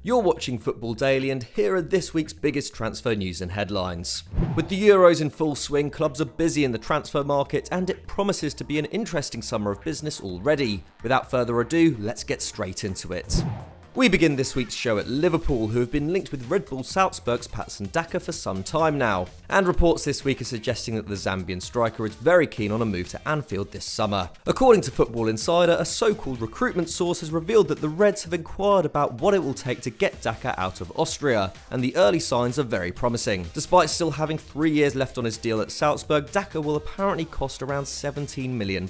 You're watching Football Daily, and here are this week's biggest transfer news and headlines. With the Euros in full swing, clubs are busy in the transfer market, and it promises to be an interesting summer of business already. Without further ado, let's get straight into it. We begin this week's show at Liverpool, who have been linked with Red Bull Salzburg's Patson Daka for some time now, and reports this week are suggesting that the Zambian striker is very keen on a move to Anfield this summer. According to Football Insider, a so-called recruitment source has revealed that the Reds have inquired about what it will take to get Daka out of Austria, and the early signs are very promising. Despite still having 3 years left on his deal at Salzburg, Daka will apparently cost around £17 million.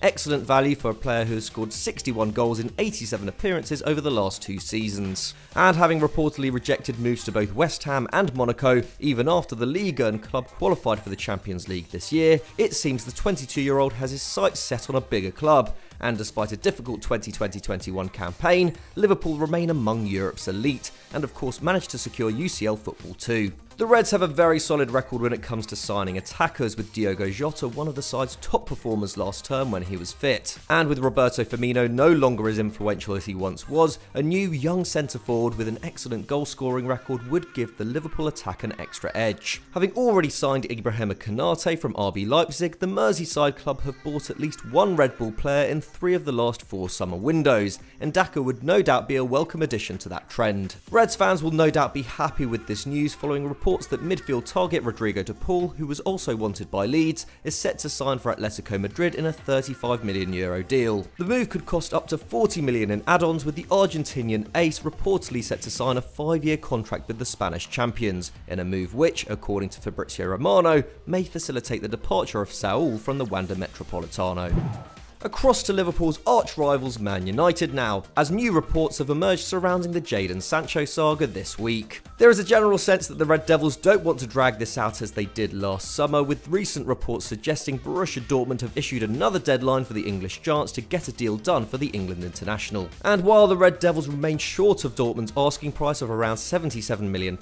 Excellent value for a player who has scored 61 goals in 87 appearances over the last 2 seasons. And having reportedly rejected moves to both West Ham and Monaco, even after the Liga and club qualified for the Champions League this year, it seems the 22-year-old has his sights set on a bigger club. And despite a difficult 2020-21 campaign, Liverpool remain among Europe's elite, and of course managed to secure UCL football too. The Reds have a very solid record when it comes to signing attackers, with Diogo Jota one of the side's top performers last term when he was fit. And with Roberto Firmino no longer as influential as he once was, a new young centre-forward with an excellent goal-scoring record would give the Liverpool attack an extra edge. Having already signed Ibrahima Konate from RB Leipzig, the Merseyside club have bought at least one Red Bull player in 3 of the last 4 summer windows, and Daka would no doubt be a welcome addition to that trend. Reds fans will no doubt be happy with this news, following reports that midfield target Rodrigo de Paul, who was also wanted by Leeds, is set to sign for Atletico Madrid in a €35 million deal. The move could cost up to £40 million in add-ons, with the Argentinian ace reportedly set to sign a 5-year contract with the Spanish champions, in a move which, according to Fabrizio Romano, may facilitate the departure of Saul from the Wanda Metropolitano. Across to Liverpool's arch-rivals Man United now, as new reports have emerged surrounding the Jadon Sancho saga this week. There is a general sense that the Red Devils don't want to drag this out as they did last summer, with recent reports suggesting Borussia Dortmund have issued another deadline for the English Giants to get a deal done for the England international. And while the Red Devils remain short of Dortmund's asking price of around £77 million,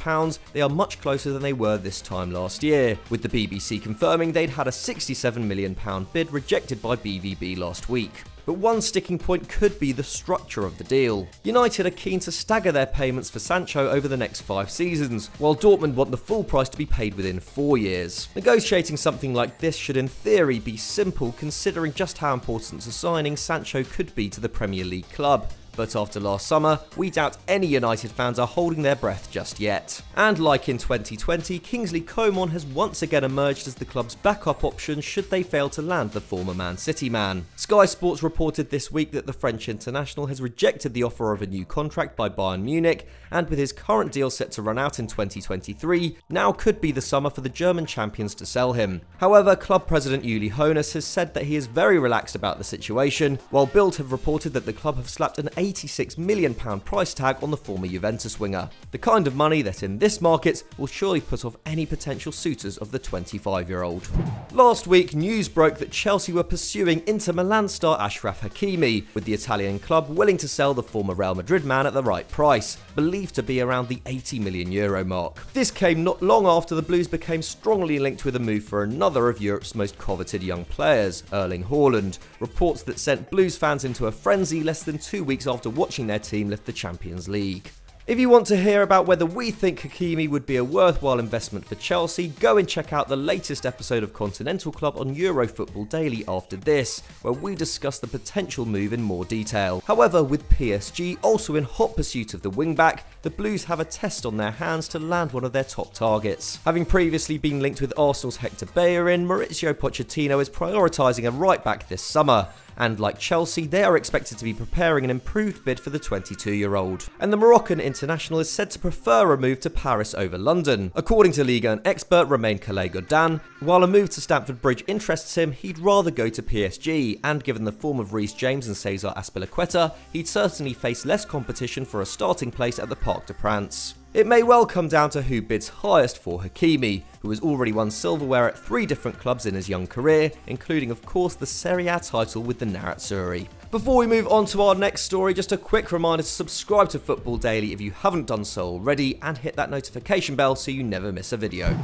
they are much closer than they were this time last year, with the BBC confirming they'd had a £67 million bid rejected by BVB last week. But one sticking point could be the structure of the deal. United are keen to stagger their payments for Sancho over the next 5 seasons, while Dortmund want the full price to be paid within 4 years. Negotiating something like this should in theory be simple, considering just how important a signing Sancho could be to the Premier League club. But after last summer, we doubt any United fans are holding their breath just yet. And like in 2020, Kingsley Coman has once again emerged as the club's backup option should they fail to land the former Man City man. Sky Sports reported this week that the French international has rejected the offer of a new contract by Bayern Munich, and with his current deal set to run out in 2023, now could be the summer for the German champions to sell him. However, club president Uli Hoeneß has said that he is very relaxed about the situation, while Bild have reported that the club have slapped an £86 million price tag on the former Juventus winger. The kind of money that in this market will surely put off any potential suitors of the 25-year-old. Last week, news broke that Chelsea were pursuing Inter Milan star Achraf Hakimi, with the Italian club willing to sell the former Real Madrid man at the right price, believed to be around the €80 million mark. This came not long after the Blues became strongly linked with a move for another of Europe's most coveted young players, Erling Haaland, reports that sent Blues fans into a frenzy less than 2 weeks after watching their team lift the Champions League. If you want to hear about whether we think Hakimi would be a worthwhile investment for Chelsea, go and check out the latest episode of Continental Club on Euro Football Daily after this, where we discuss the potential move in more detail. However, with PSG also in hot pursuit of the wingback, the Blues have a test on their hands to land one of their top targets. Having previously been linked with Arsenal's Hector Bellerin, Mauricio Pochettino is prioritising a right-back this summer. And like Chelsea, they are expected to be preparing an improved bid for the 22-year-old. And the Moroccan international is said to prefer a move to Paris over London. According to Liga 1 expert Romain Calais-Godin, while a move to Stamford Bridge interests him, he'd rather go to PSG, and given the form of Reece James and Cesar Azpilicueta, he'd certainly face less competition for a starting place at the Parc des Princes. It may well come down to who bids highest for Hakimi, who has already won silverware at 3 different clubs in his young career, including of course the Serie A title with the Nerazzurri. Before we move on to our next story, just a quick reminder to subscribe to Football Daily if you haven't done so already, and hit that notification bell so you never miss a video.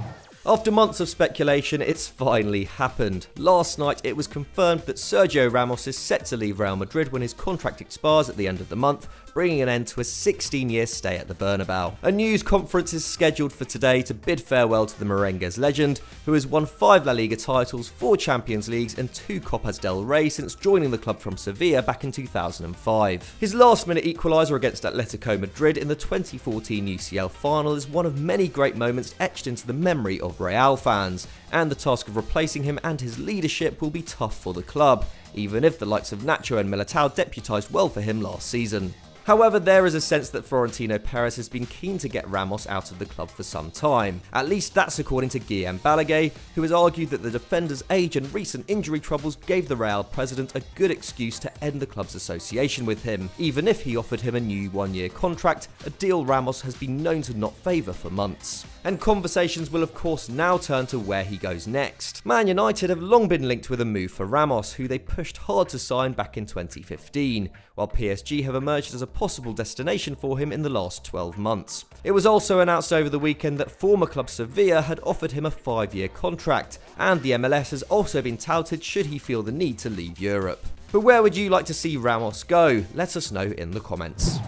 After months of speculation, it's finally happened. Last night, it was confirmed that Sergio Ramos is set to leave Real Madrid when his contract expires at the end of the month, bringing an end to a 16-year stay at the Bernabeu. A news conference is scheduled for today to bid farewell to the Merengues legend, who has won 5 La Liga titles, 4 Champions Leagues and 2 Copas del Rey since joining the club from Sevilla back in 2005. His last-minute equaliser against Atletico Madrid in the 2014 UCL final is one of many great moments etched into the memory of Real fans, and the task of replacing him and his leadership will be tough for the club, even if the likes of Nacho and Militao deputised well for him last season. However, there is a sense that Florentino Perez has been keen to get Ramos out of the club for some time. At least that's according to Guillem Balaguer, who has argued that the defender's age and recent injury troubles gave the Real president a good excuse to end the club's association with him, even if he offered him a new one-year contract, a deal Ramos has been known to not favour for months. And conversations will of course now turn to where he goes next. Man United have long been linked with a move for Ramos, who they pushed hard to sign back in 2015, while PSG have emerged as a possible destination for him in the last 12 months. It was also announced over the weekend that former club Sevilla had offered him a 5-year contract, and the MLS has also been touted should he feel the need to leave Europe. But where would you like to see Ramos go? Let us know in the comments.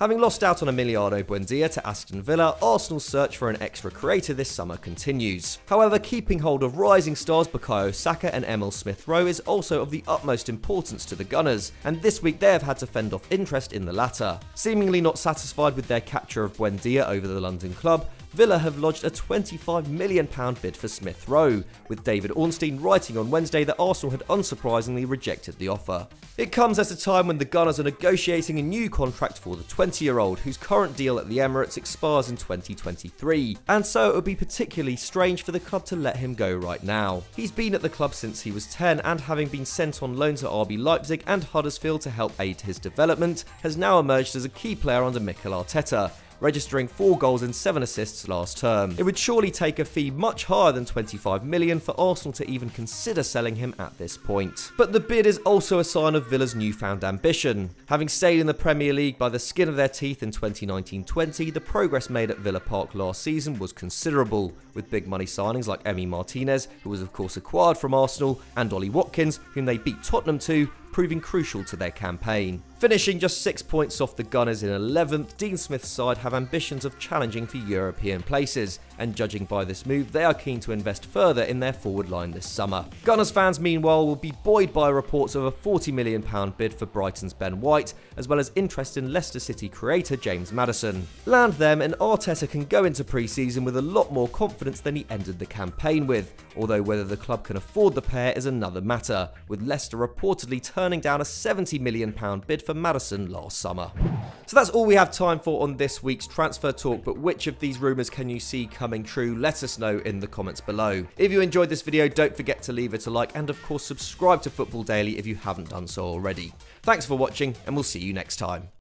Having lost out on Emiliano Buendia to Aston Villa, Arsenal's search for an extra creator this summer continues. However, keeping hold of rising stars Bukayo Saka and Emile Smith-Rowe is also of the utmost importance to the Gunners, and this week they have had to fend off interest in the latter. Seemingly not satisfied with their capture of Buendia over the London club, Villa have lodged a £25 million bid for Smith-Rowe, with David Ornstein writing on Wednesday that Arsenal had unsurprisingly rejected the offer. It comes at a time when the Gunners are negotiating a new contract for the 20-year-old, whose current deal at the Emirates expires in 2023, and so it would be particularly strange for the club to let him go right now. He's been at the club since he was 10, and having been sent on loan to RB Leipzig and Huddersfield to help aid his development, has now emerged as a key player under Mikel Arteta, registering 4 goals and 7 assists last term. It would surely take a fee much higher than $25 million for Arsenal to even consider selling him at this point. But the bid is also a sign of Villa's newfound ambition. Having stayed in the Premier League by the skin of their teeth in 2019-20, the progress made at Villa Park last season was considerable, with big money signings like Emi Martinez, who was of course acquired from Arsenal, and Ollie Watkins, whom they beat Tottenham to, proving crucial to their campaign. Finishing just 6 points off the Gunners in 11th, Dean Smith's side have ambitions of challenging for European places, and judging by this move, they are keen to invest further in their forward line this summer. Gunners fans meanwhile will be buoyed by reports of a £40 million bid for Brighton's Ben White, as well as interest in Leicester City creator James Maddison. Land them and Arteta can go into pre-season with a lot more confidence than he ended the campaign with, although whether the club can afford the pair is another matter, with Leicester reportedly turning down a £70 million bid for Maddison last summer. So that's all we have time for on this week's transfer talk, but which of these rumours can you see coming true? Let us know in the comments below. If you enjoyed this video, don't forget to leave it a like, and of course subscribe to Football Daily if you haven't done so already. Thanks for watching, and we'll see you next time.